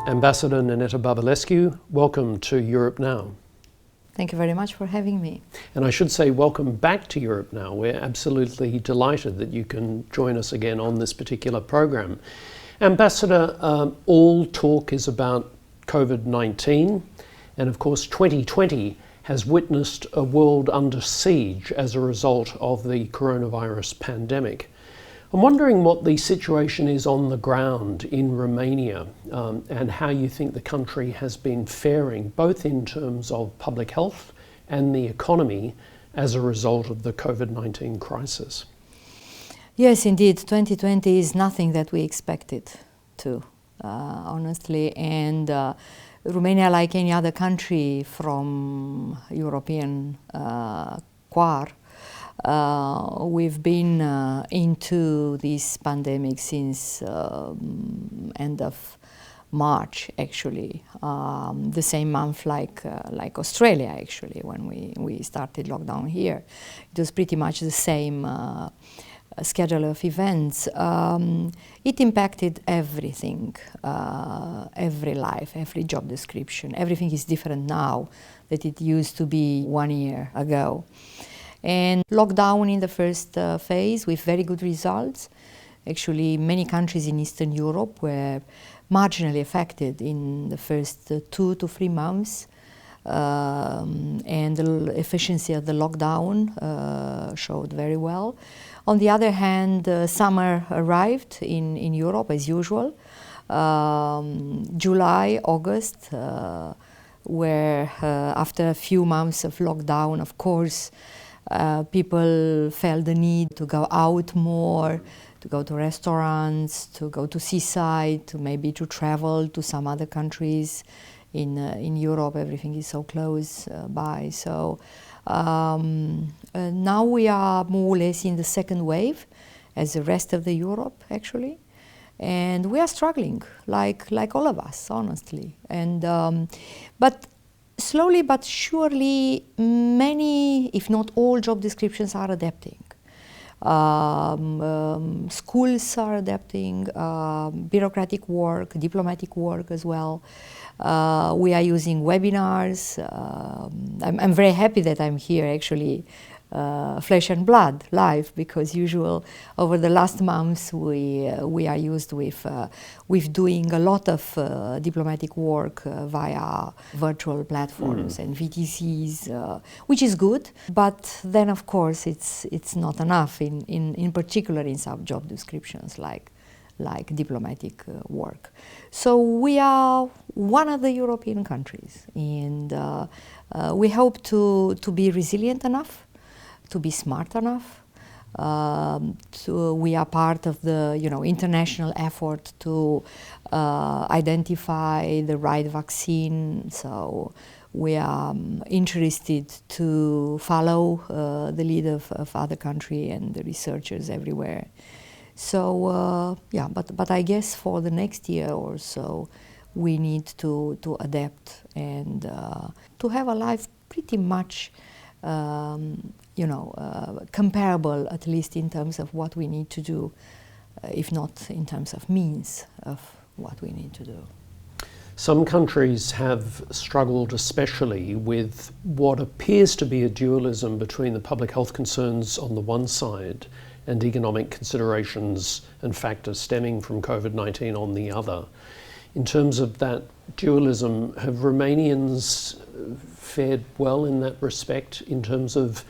Ambassador Nineta Bărbulescu, welcome to Europe Now. Thank you very much for having me. And I should say welcome back to Europe Now. We're absolutely delighted that you can join us again on this particular program. Ambassador, all talk is about COVID-19, and of course 2020 has witnessed a world under siege as a result of the coronavirus pandemic. I'm wondering what the situation is on the ground in Romania and how you think the country has been faring, both in terms of public health and the economy as a result of the COVID-19 crisis. Yes, indeed, 2020 is nothing that we expected to, honestly. And Romania, like any other country from European Quar, we've been into this pandemic since end of March, actually, the same month like Australia, actually, when we started lockdown here. It was pretty much the same schedule of events. It impacted everything, every life, every job description. Everything is different now that it used to be 1 year ago. And lockdown in the first phase with very good results. Actually, many countries in Eastern Europe were marginally affected in the first 2 to 3 months. And the efficiency of the lockdown showed very well. On the other hand, summer arrived in Europe as usual. July, August, where after a few months of lockdown, of course, people felt the need to go out more, to go to restaurants, to go to seaside, to maybe to travel to some other countries. In Europe, everything is so close by. So now we are more or less in the second wave, as the rest of the Europe, actually. And we are struggling, like all of us, honestly. And but slowly but surely, many, if not all, job descriptions are adapting. Schools are adapting, bureaucratic work, diplomatic work as well. We are using webinars. I'm very happy that I'm here, actually, flesh and blood, live, because usual over the last months we are used with doing a lot of diplomatic work via virtual platforms and VTCs, which is good. But then, of course, it's not enough. In particular, in some job descriptions like diplomatic work. So we are one of the European countries, and we hope to be resilient enough, to be smart enough. We are part of the international effort to identify the right vaccine. So we are interested to follow the lead of other countries and the researchers everywhere. So yeah, but I guess for the next year or so, we need to adapt and to have a life pretty much comparable, at least in terms of what we need to do, if not in terms of means of what we need to do. Some countries have struggled especially with what appears to be a dualism between the public health concerns on the one side and economic considerations and factors stemming from COVID-19 on the other. In terms of that dualism, have Romanians fared well in that respect in terms of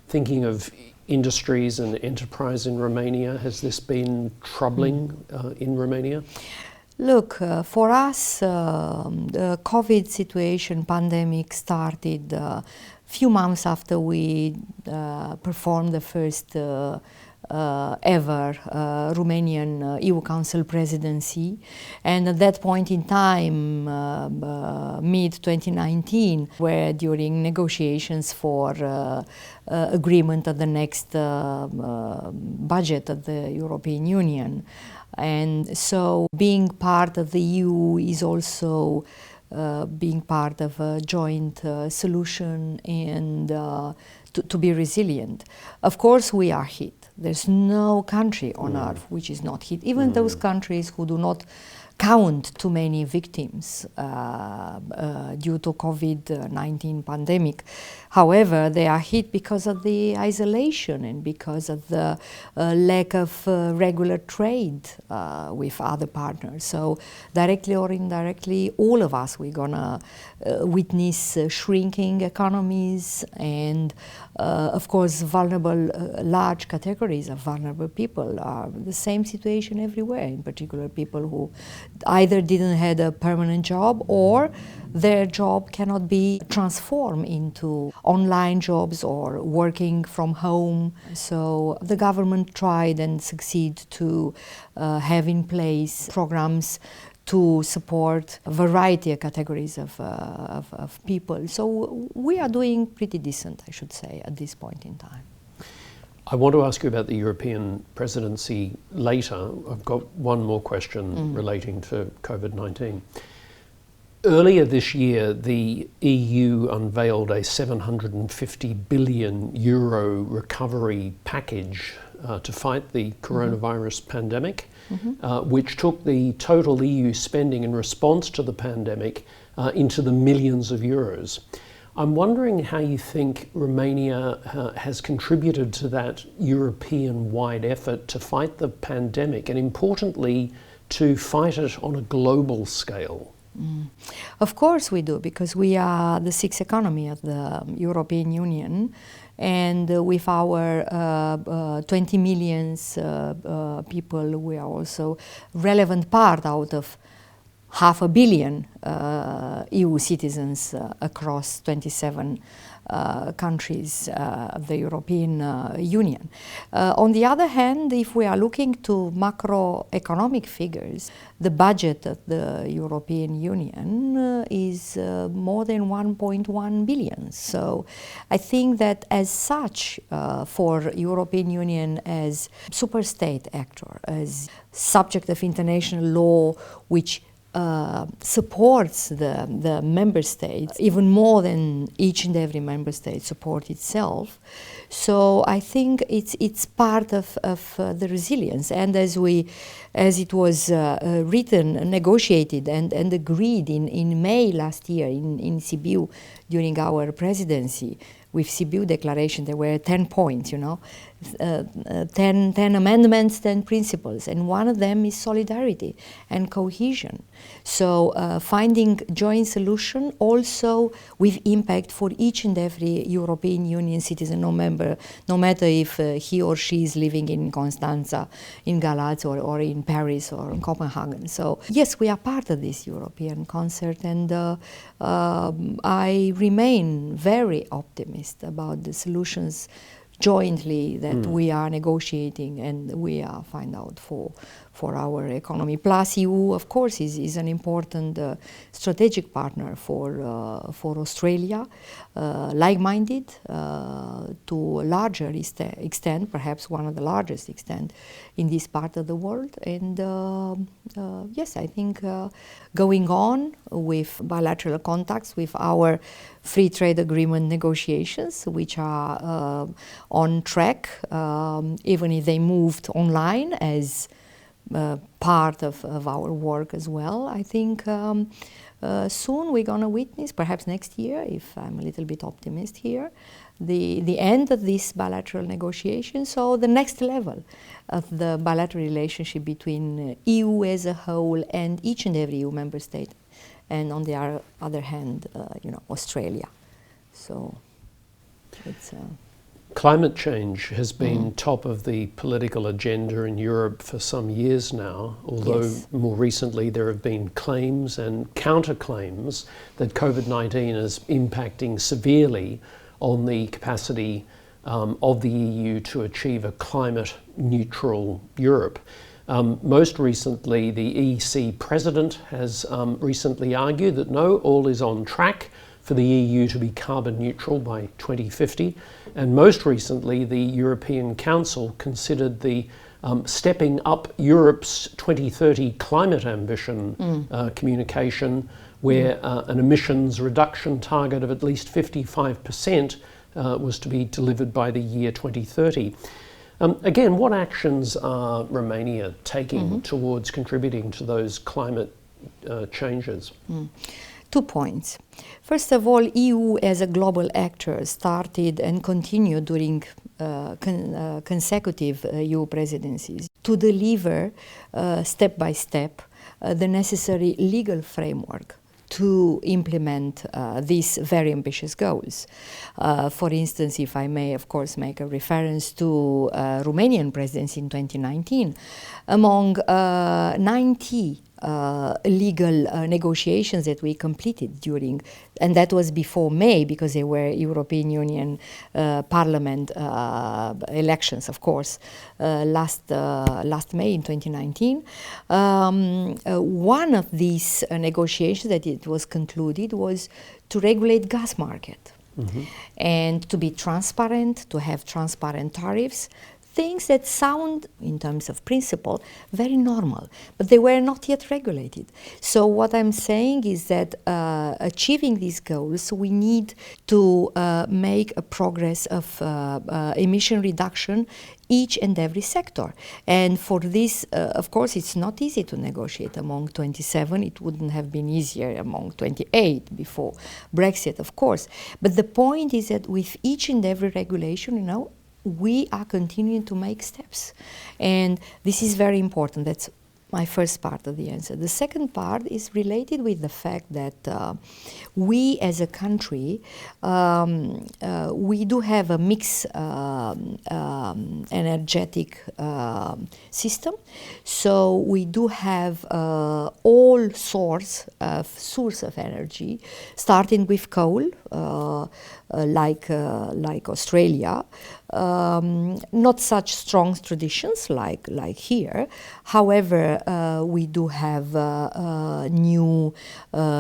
thinking of industries and enterprise in Romania? Has this been troubling in Romania? Look, for us, the COVID situation, pandemic, started a few months after we performed the first ever Romanian EU Council presidency. And at that point in time, mid-2019, where during negotiations for agreement of the next budget of the European Union. And so being part of the EU is also being part of a joint solution and to be resilient. Of course, we are hit. There's no country on earth which is not hit. Even those countries who do not count too many victims due to COVID-19 pandemic. However, they are hit because of the isolation and because of the lack of regular trade with other partners. So directly or indirectly, all of us, we're gonna witness shrinking economies and of course vulnerable, large categories of vulnerable people are the same situation everywhere, in particular people who either didn't have a permanent job or their job cannot be transformed into online jobs or working from home. So the government tried and succeeded to have in place programs to support a variety of categories of people. So we are doing pretty decent, I should say, at this point in time. I want to ask you about the European presidency later. I've got one more question relating to COVID-19. Earlier this year, the EU unveiled a 750 billion euro recovery package to fight the coronavirus pandemic, which took the total EU spending in response to the pandemic into the millions of euros. I'm wondering how you think Romania has contributed to that European-wide effort to fight the pandemic and, importantly, to fight it on a global scale. Of course we do, because we are the sixth economy of the European Union, and with our 20 million people, we are also relevant part out of 500 million EU citizens across 27 countries of the European Union. On the other hand, if we are looking to macroeconomic figures, the budget of the European Union is more than 1.1 billion. So I think that as such, for European Union as superstate actor, as subject of international law, which supports the member states even more than each and every member state support itself. So I think it's part of the resilience. And as it was written, negotiated and agreed in May last year in Sibiu during our presidency, with Sibiu declaration, there were 10 points, 10 amendments, 10 principles, and one of them is solidarity and cohesion. So finding joint solution also with impact for each and every European Union citizen, no matter if he or she is living in Constanța, in Galați, or in Paris or in Copenhagen. So yes, we are part of this European concert, and I remain very optimistic about the solutions jointly that we are negotiating and we are find out for our economy. Plus EU, of course, is an important strategic partner for Australia, like-minded to a larger extent, perhaps one of the largest extent in this part of the world. And yes, I think going on with bilateral contacts with our free trade agreement negotiations, which are on track, even if they moved online as part of our work as well. I think soon we're going to witness, perhaps next year, if I'm a little bit optimist here, the end of this bilateral negotiation, so the next level of the bilateral relationship between EU as a whole and each and every EU member state, and on the other hand, Australia. So it's... Climate change has been top of the political agenda in Europe for some years now, although more recently there have been claims and counterclaims that COVID-19 is impacting severely on the capacity of the EU to achieve a climate-neutral Europe. Most recently, the EC president has recently argued that no, all is on track for the EU to be carbon neutral by 2050. And most recently, the European Council considered the Stepping Up Europe's 2030 climate ambition communication, where an emissions reduction target of at least 55% was to be delivered by the year 2030. Again, what actions are Romania taking towards contributing to those climate changes? 2 points. First of all, EU as a global actor started and continued during consecutive EU presidencies to deliver step by step the necessary legal framework to implement these very ambitious goals. For instance, if I may, of course, make a reference to Romanian presidency in 2019, among 90 legal negotiations that we completed during, and that was before May because they were European Union Parliament elections, of course, last May in 2019. One of these negotiations that it was concluded was to regulate gas market and to be transparent, to have transparent tariffs, things that sound, in terms of principle, very normal, but they were not yet regulated. So what I'm saying is that achieving these goals, we need to make a progress of emission reduction each and every sector. And for this, of course, it's not easy to negotiate among 27. It wouldn't have been easier among 28 before Brexit, of course. But the point is that with each and every regulation, you know, we are continuing to make steps. And this is very important. That's my first part of the answer. The second part is related with the fact that we as a country, we do have a mixed energetic system. So we do have all source of energy, starting with coal, like Australia, not such strong traditions like here. However, we do have new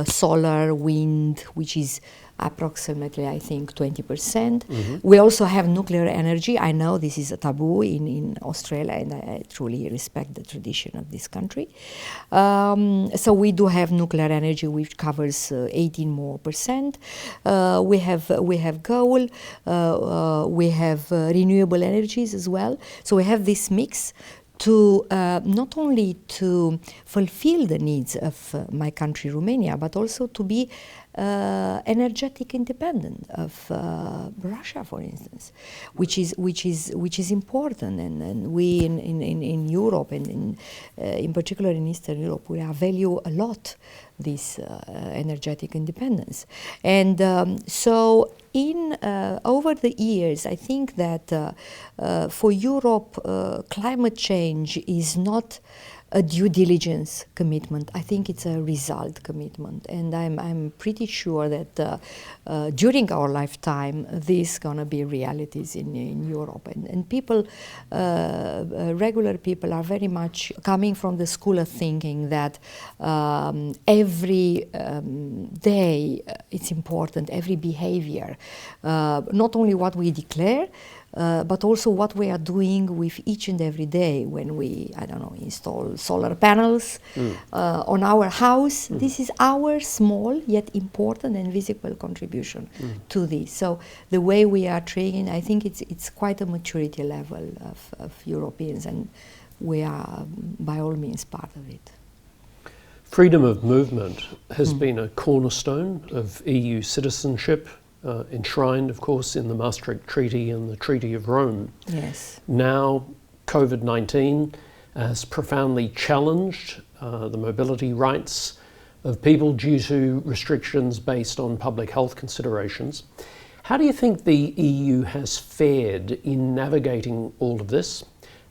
solar, wind, which is approximately, I think, 20%. We also have nuclear energy. I know this is a taboo in Australia, and I truly respect the tradition of this country. So we do have nuclear energy, which covers 18% more. We have coal. We have renewable energies as well. So we have this mix to not only to fulfill the needs of my country, Romania, but also to be energetic independent of Russia, for instance, which is important, and we in Europe and in particular in Eastern Europe, we value a lot this energetic independence. And so in over the years, I think that for Europe, climate change is not a due diligence commitment. I think it's a result commitment, and I'm pretty sure that during our lifetime, this is gonna be realities in Europe, and people, regular people, are very much coming from the school of thinking that every day it's important, every behavior, not only what we declare, but also what we are doing with each and every day when we, I don't know, install solar panels on our house. This is our small yet important and visible contribution to this. So the way we are treating, I think it's quite a maturity level of Europeans, and we are by all means part of it. Freedom of movement has been a cornerstone of EU citizenship, enshrined, of course, in the Maastricht Treaty and the Treaty of Rome. Yes. Now, COVID-19 has profoundly challenged the mobility rights of people due to restrictions based on public health considerations. How do you think the EU has fared in navigating all of this?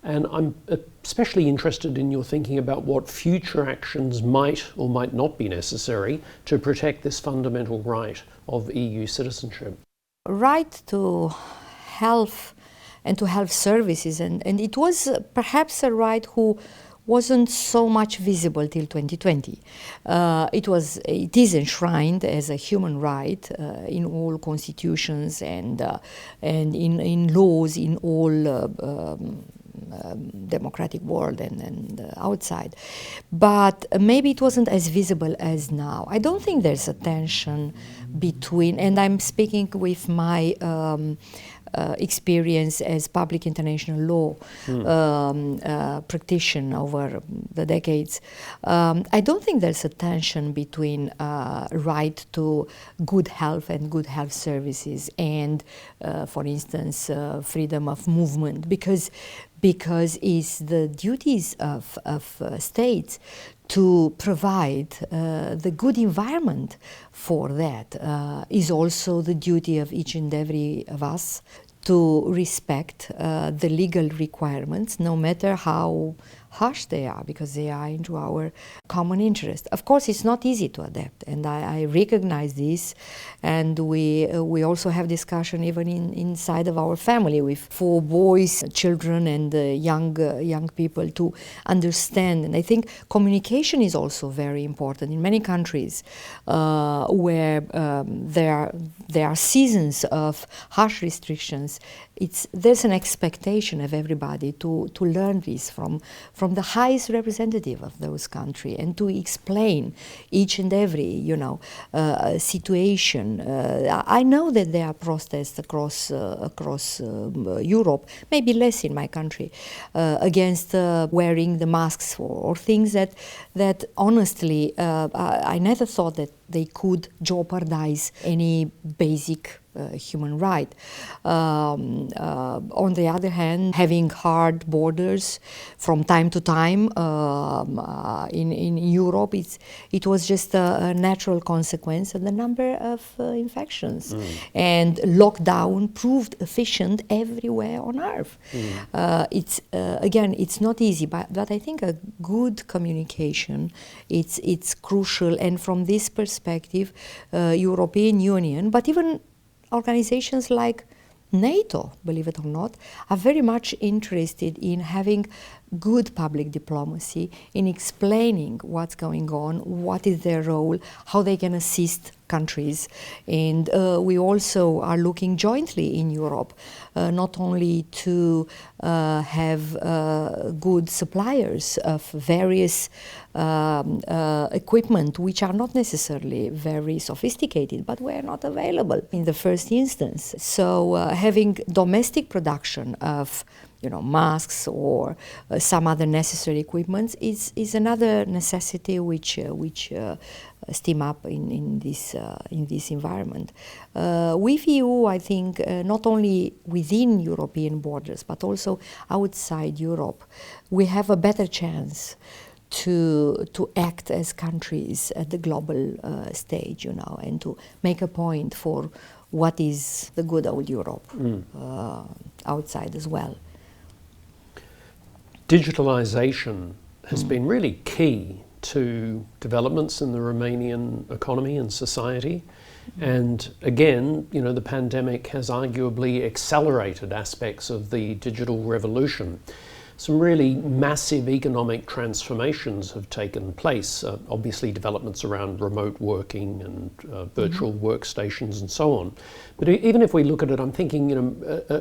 And I'm especially interested in your thinking about what future actions might or might not be necessary to protect this fundamental right of EU citizenship. Right to health and to health services, and it was perhaps a right who wasn't so much visible till 2020. It is enshrined as a human right in all constitutions and in laws in all democratic world and outside, but maybe it wasn't as visible as now. I don't think there's a tension between, and I'm speaking with my experience as public international law practitioner over the decades, I don't think there's a tension between right to good health and good health services and, for instance, freedom of movement, because it's the duties of states to provide the good environment for that. Is also the duty of each and every of us to respect the legal requirements, no matter how harsh they are, because they are into our common interest. Of course, it's not easy to adapt, and I recognize this, and we also have discussion even inside of our family with 4 boys, children, and young people to understand. And I think communication is also very important in many countries where there are seasons of harsh restrictions. There's an expectation of everybody to learn this from the highest representative of those countries and to explain each and every situation. I know that there are protests across Europe, maybe less in my country, against wearing the masks or things that honestly I never thought that they could jeopardize any basic human right. On the other hand, having hard borders from time to time in Europe, it was just a natural consequence of the number of infections. And lockdown proved efficient everywhere on earth. It's not easy, but I think a good communication, it's crucial. And from this perspective, European Union, but even organizations like NATO, believe it or not, are very much interested in having good public diplomacy, in explaining what's going on, what is their role, how they can assist countries. And we also are looking jointly in Europe, not only to have good suppliers of various equipment which are not necessarily very sophisticated, but were not available in the first instance. So having domestic production of masks or some other necessary equipment is another necessity which steam up in this environment. With EU, I think not only within European borders but also outside Europe, we have a better chance to act as countries at the global stage, and to make a point for what is the good old Europe outside as well. Digitalization has been really key to developments in the Romanian economy and society. And again, the pandemic has arguably accelerated aspects of the digital revolution. Some really massive economic transformations have taken place. Obviously, developments around remote working and virtual workstations and so on. But even if we look at it, I'm thinking,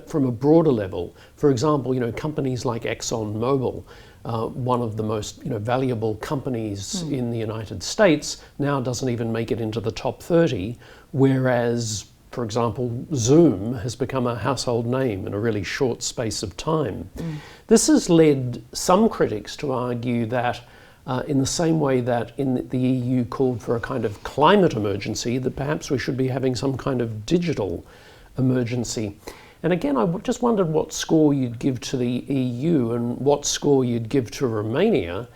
from a broader level. For example, companies like ExxonMobil, one of the most valuable companies in the United States, now doesn't even make it into the top 30, whereas, for example, Zoom has become a household name in a really short space of time. This has led some critics to argue that in the same way that the EU called for a kind of climate emergency, that perhaps we should be having some kind of digital emergency. And again, I just wondered what score you'd give to the EU and what score you'd give to Romania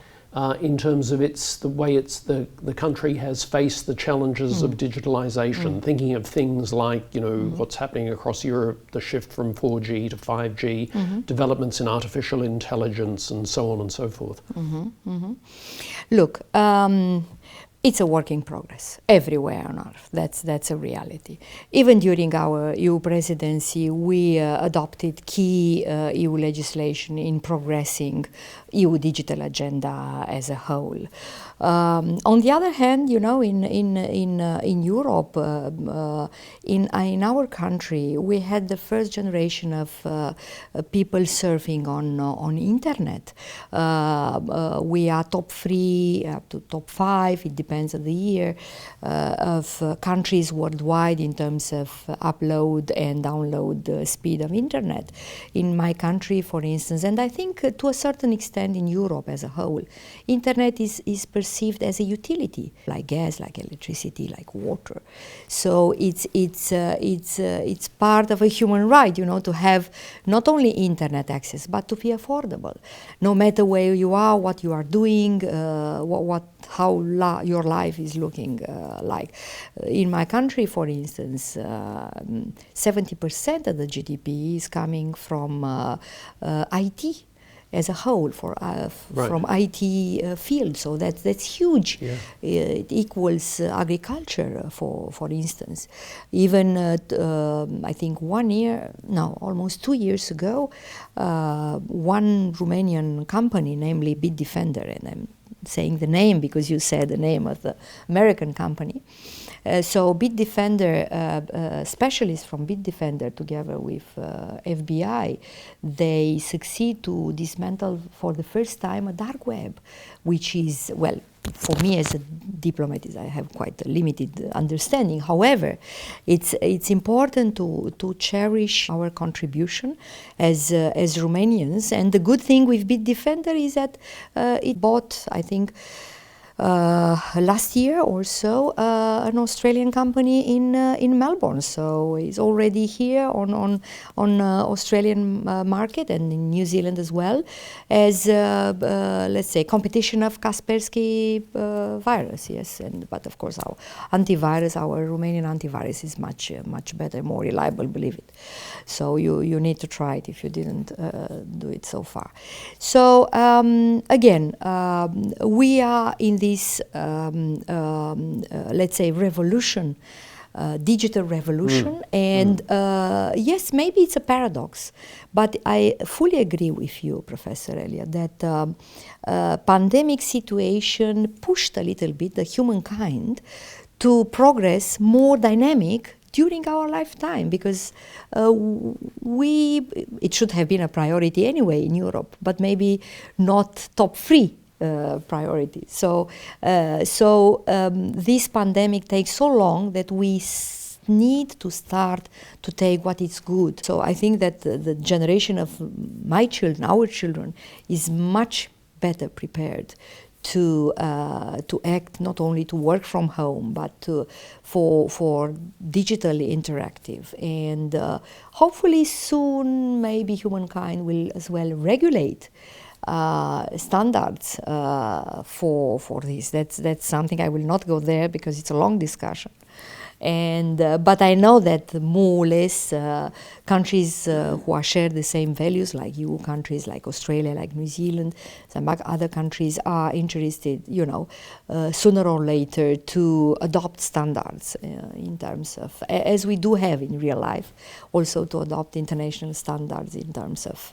in terms of the way the country has faced the challenges of digitalization, thinking of things like, what's happening across Europe, the shift from 4G to 5G, developments in artificial intelligence, and so on and so forth. Look, it's a work in progress everywhere on earth. That's a reality. Even during our EU presidency, we adopted key EU legislation in progressing EU digital agenda as a whole. On the other hand, in Europe, in our country, we had the first generation of people surfing on internet. We are top 3 up to top 5. It depends depends on the year, of countries worldwide in terms of upload and download speed of internet. In my country, for instance, and I think to a certain extent in Europe as a whole, internet is perceived as a utility, like gas, like electricity, like water. So it's part of a human right, to have not only internet access, but to be affordable, no matter where you are, what you are doing, how your life is looking like. In my country, for instance, 70% of the GDP is coming from IT as a whole, from IT field. So that's huge. Yeah. It equals agriculture, for instance. Even I think almost 2 years ago, one Romanian company, namely Bitdefender, and I'm saying the name because you said the name of the American company. So Bitdefender, specialists from Bitdefender together with FBI, they succeed to dismantle for the first time a dark web, which is, well, for me as a diplomat, I have quite a limited understanding. However, it's important to cherish our contribution as Romanians. And the good thing with Bitdefender is that it bought, I think, last year or so, an Australian company in Melbourne. So it's already here on Australian market and in New Zealand as well, as let's say competition of Kaspersky virus. Yes, but of course our antivirus, our Romanian antivirus, is much better, more reliable. Believe it. So you need to try it if you didn't do it so far. So again, we are in this, let's say, revolution, digital revolution. And yes, maybe it's a paradox, but I fully agree with you, Professor Elliott, that pandemic situation pushed a little bit the humankind to progress more dynamic during our lifetime, because it should have been a priority anyway in Europe, but maybe not top 3 priority. So this pandemic takes so long that we need to start to take what is good. So I think that the generation of my children, our children, is much better prepared to act, not only to work from home, but for digitally interactive. And hopefully soon maybe humankind will as well regulate standards for this. That's something I will not go there because it's a long discussion. And but I know that more or less countries who share the same values, like EU countries, like Australia, like New Zealand, some other countries are interested, sooner or later to adopt standards in terms of, as we do have in real life, also to adopt international standards in terms of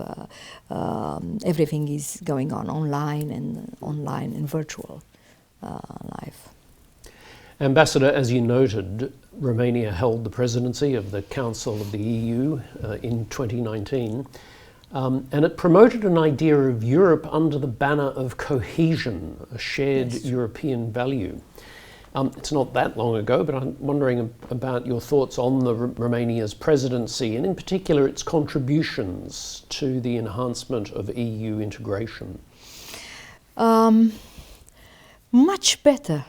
everything is going on online and virtual life. Ambassador, as you noted, Romania held the presidency of the Council of the EU in 2019, and it promoted an idea of Europe under the banner of cohesion, a shared European value. It's not that long ago, but I'm wondering about your thoughts on Romania's presidency, and in particular its contributions to the enhancement of EU integration. Much better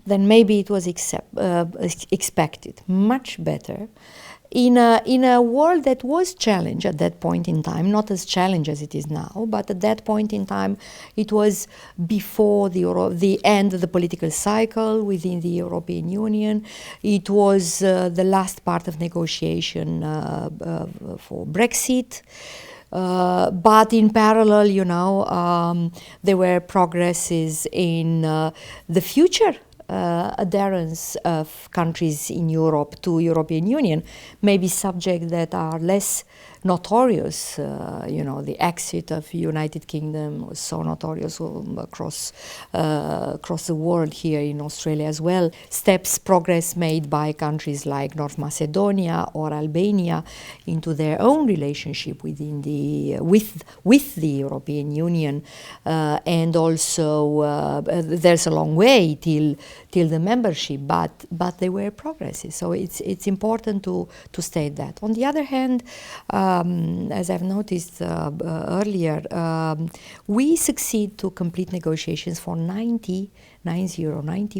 than maybe it was expected. Much better. In a world that was challenged at that point in time, not as challenged as it is now, but at that point in time, it was before the end of the political cycle within the European Union. It was the last part of negotiation for Brexit. But in parallel, there were progresses in the future adherence of countries in Europe to European Union, maybe subjects that are less notorious. The exit of United Kingdom was so notorious across the world, here in Australia as well. Progress made by countries like North Macedonia or Albania into their own relationship with the European Union, and also there's a long way till till the membership, but they were progresses. So it's important to state that. On the other hand, as I've noticed earlier, we succeed to complete negotiations for 90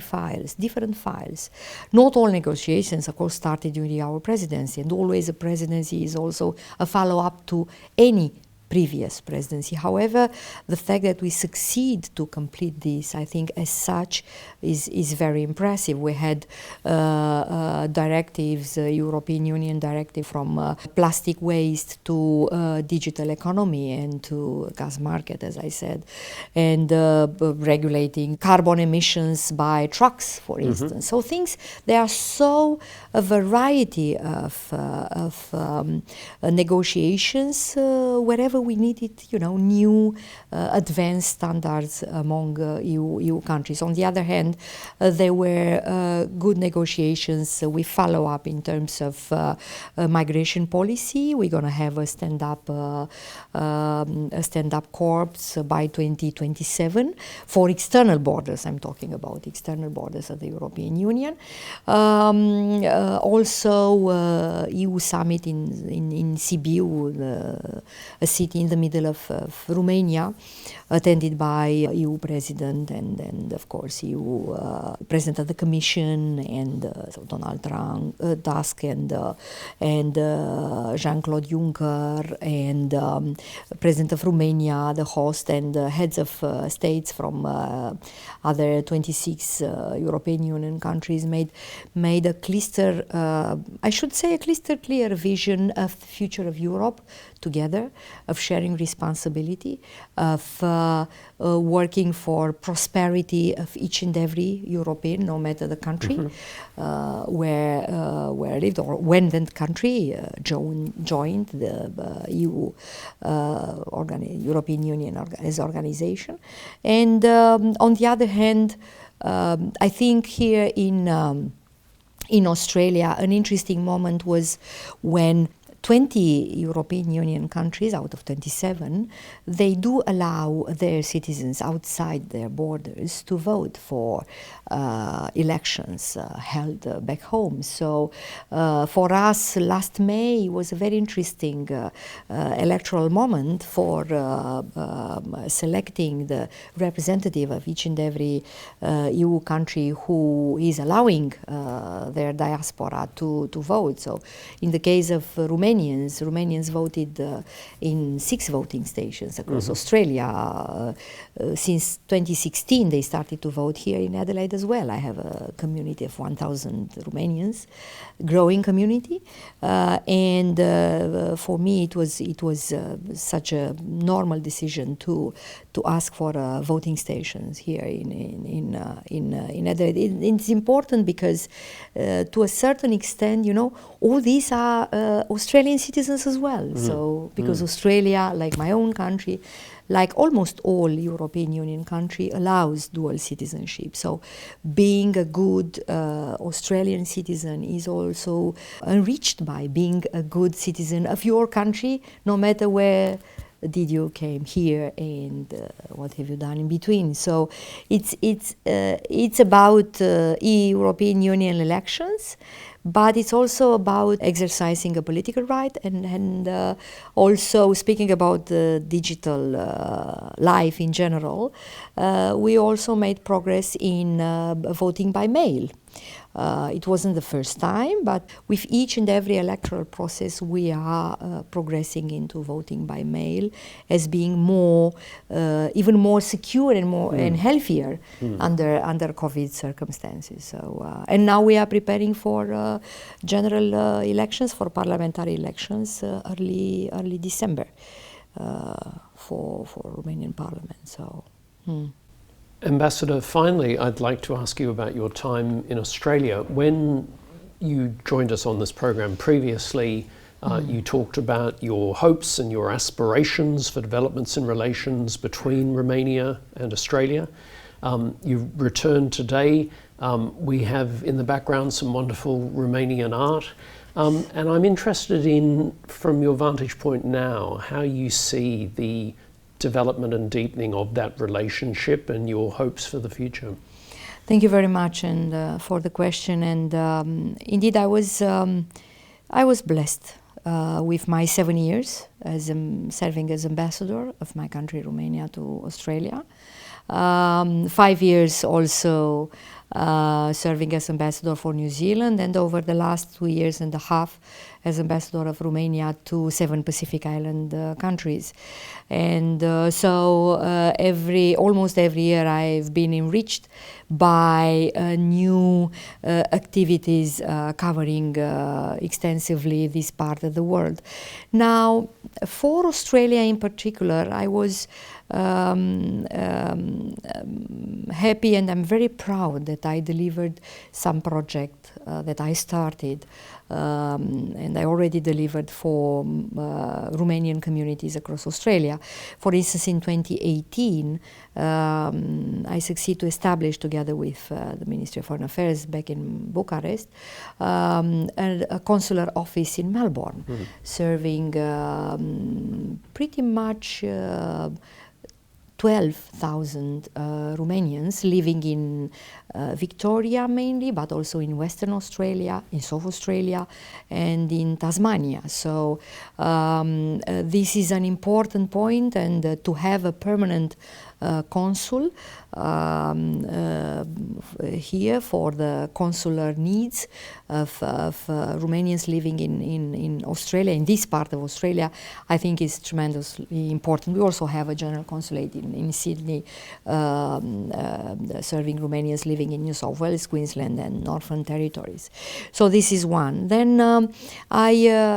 files, different files. Not all negotiations, of course, started during our presidency, and always a presidency is also a follow-up to any previous presidency. However, the fact that we succeed to complete this, I think, as such, is very impressive. We had directives, European Union directive from plastic waste to digital economy and to gas market, as I said, and regulating carbon emissions by trucks, for instance. So things, there are so a variety of negotiations wherever we needed, new advanced standards among EU countries. On the other hand, there were good negotiations. We follow up in terms of migration policy. We're going to have a stand-up corps by 2027 for external borders. I'm talking about external borders of the European Union. Also, EU summit in Sibiu, a city in the middle of Romania, attended by EU President and of course EU President of the Commission and so Donald Tusk and Jean-Claude Juncker and President of Romania, the host, and heads of states from other 26 European Union countries made a crystal, I should say, a crystal clear vision of the future of Europe together, of sharing responsibility, of working for prosperity of each and every European, no matter the country where lived or when the country joined the EU European Union as organization. And on the other hand, I think here in Australia, an interesting moment was when 20 European Union countries out of 27, they do allow their citizens outside their borders to vote for elections held back home. So for us, last May was a very interesting electoral moment for selecting the representative of each and every EU country who is allowing their diaspora to vote. So in the case of Romanians voted in 6 voting stations across Australia. Since 2016, they started to vote here in Adelaide as well. I have a community of 1,000 Romanians, growing community, and for me it was such a normal decision to ask for voting stations here in Adelaide. It's important because to a certain extent, all these are Australian citizens as well. So because Australia, like my own country, like almost all European Union country, allows dual citizenship. So being a good Australian citizen is also enriched by being a good citizen of your country, no matter where did you came here and what have you done in between. So it's about European Union elections, but it's also about exercising a political right and also speaking about the digital life in general. We also made progress in voting by mail. It wasn't the first time, but with each and every electoral process, we are progressing into voting by mail as being more, even more secure and more and healthier under COVID circumstances. So, and now we are preparing for general elections, for parliamentary elections, early December for Romanian Parliament. So. Ambassador, finally, I'd like to ask you about your time in Australia. When you joined us on this program previously, you talked about your hopes and your aspirations for developments in relations between Romania and Australia. You've returned today. We have in the background some wonderful Romanian art. And I'm interested in, from your vantage point now, how you see the development and deepening of that relationship and your hopes for the future. Thank you very much and for the question. And indeed, I was blessed with my 7 years as serving as ambassador of my country, Romania, to Australia. 5 years also serving as ambassador for New Zealand, and over the last 2 years and a half as ambassador of Romania to 7 Pacific Island countries. And almost every year I've been enriched by new activities covering extensively this part of the world. Now, for Australia in particular, I was happy, and I'm very proud that I delivered some project that I started, and I already delivered for Romanian communities across Australia. For instance, in 2018, I succeeded to establish, together with the Ministry of Foreign Affairs back in Bucharest, a consular office in Melbourne, serving pretty much 12,000 Romanians living in Victoria mainly, but also in Western Australia, in South Australia, and in Tasmania. So this is an important point, and to have a permanent consul here for the consular needs of Romanians living in Australia, in this part of Australia, I think is tremendously important. We also have a general consulate in Sydney serving Romanians living in New South Wales, Queensland and Northern Territories. So this is one. Then I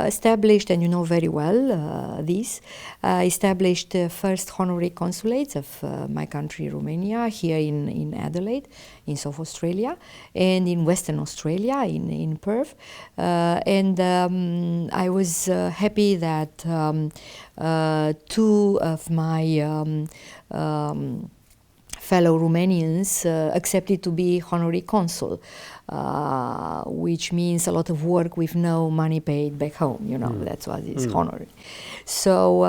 established, and you know very well this, established first honorary consulates of my country, Romania, here in Adelaide, in South Australia, and in Western Australia, in Perth. And I was happy that 2 of my fellow Romanians accepted to be honorary consul, which means a lot of work with no money paid back home, you know, that's what is honorary. So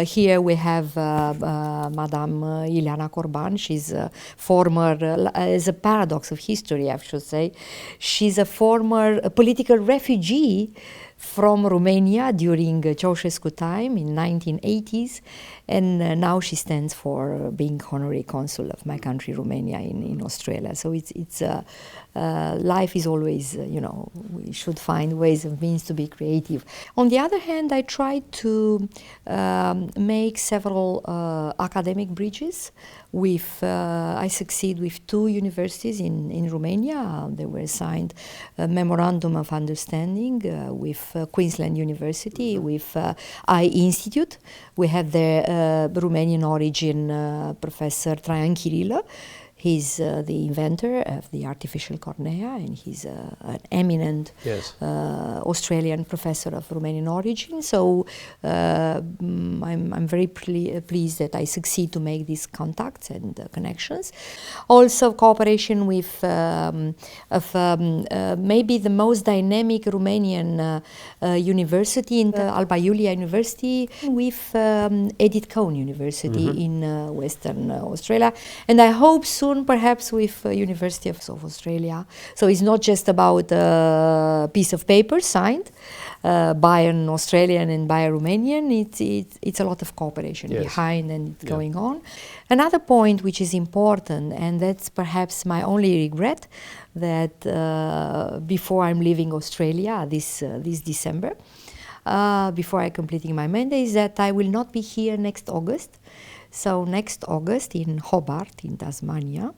here we have Madame Ileana Corban. She's a former, as a paradox of history, I should say, she's a former political refugee from Romania during Ceausescu time in 1980s, and now she stands for being honorary consul of my country, Romania, in Australia. So it's life is always, you know, we should find ways and means to be creative. On the other hand, I tried to make several academic bridges with, I succeed with 2 universities in Romania. They were signed a memorandum of understanding with Queensland University, with I Institute. We have the Romanian origin Professor Traian Chirilă. He's the inventor of the artificial cornea, and he's an eminent Australian professor of Romanian origin. So I'm very pleased that I succeed to make these contacts and connections. Also, cooperation with maybe the most dynamic Romanian university, in Alba Iulia University, with Edith Cowan University in Western Australia, and I hope soon perhaps with University of South Australia. So it's not just about a piece of paper signed by an Australian and by a Romanian. It's a lot of cooperation behind and going on. Another point which is important, and that's perhaps my only regret, that before I'm leaving Australia this December, before I completing my mandate, is that I will not be here next August. So next August in Hobart, in Tasmania,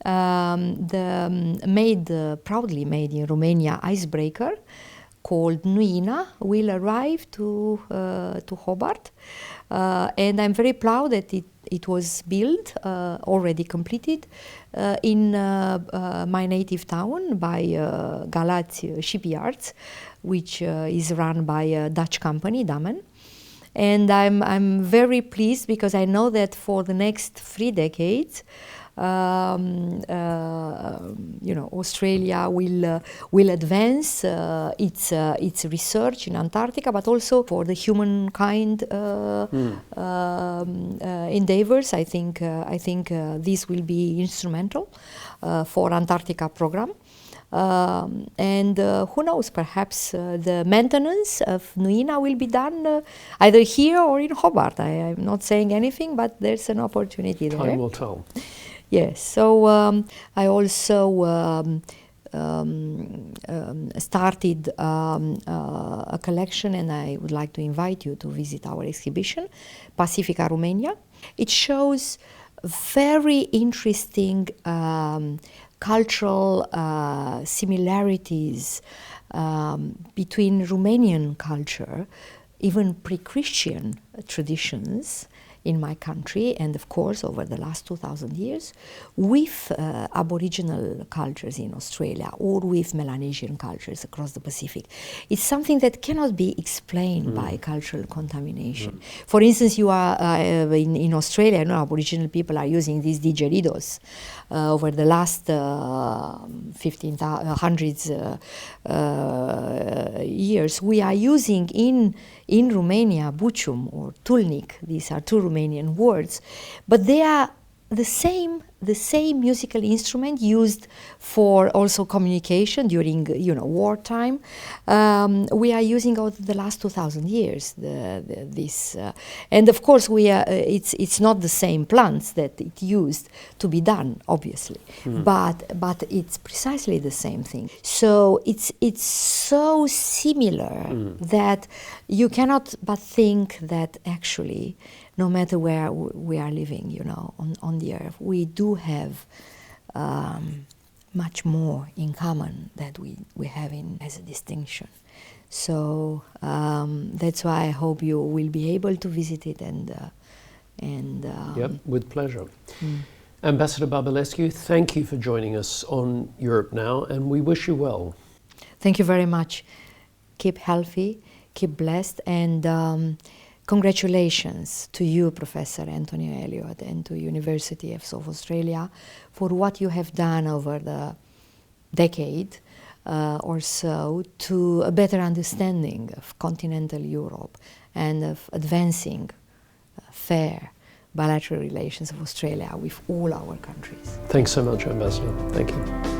the proudly made in Romania icebreaker called Nuina will arrive to Hobart, and I'm very proud that it was built, already completed, in my native town by Galați Shipyards, which is run by a Dutch company, Damen. And I'm very pleased because I know that for the next 3 decades, Australia will advance its research in Antarctica, but also for the humankind endeavors. I think this will be instrumental for Antarctica program. And who knows, perhaps the maintenance of Nuina will be done either here or in Hobart. I'm not saying anything, but there's an opportunity there. Time will tell. Yes, so I also started a collection, and I would like to invite you to visit our exhibition, Pacifica Romania. It shows very interesting cultural similarities between Romanian culture, even pre-Christian traditions in my country, and of course over the last 2,000 years, with Aboriginal cultures in Australia or with Melanesian cultures across the Pacific. It's something that cannot be explained by cultural contamination. For instance, you are in Australia, Aboriginal people are using these didgeridos over the last 1,500 years. We are using in Romania bucium or tulnic. These are two Romanian words, but they are the same musical instrument used for also communication during wartime. We are using over the last 2,000 years this, and of course it's not the same plants that it used to be done, obviously, but it's precisely the same thing. So it's so similar that you cannot but think that actually, no matter where we are living, on the earth, we do have much more in common that we have as a distinction. So that's why I hope you will be able to visit it Yep, with pleasure. Ambassador Bărbulescu, thank you for joining us on Europe Now, and we wish you well. Thank you very much. Keep healthy, keep blessed, and congratulations to you, Professor Anthony Elliott, and to University of South Australia for what you have done over the decade or so to a better understanding of continental Europe and of advancing fair bilateral relations of Australia with all our countries. Thanks so much, Ambassador. Thank you.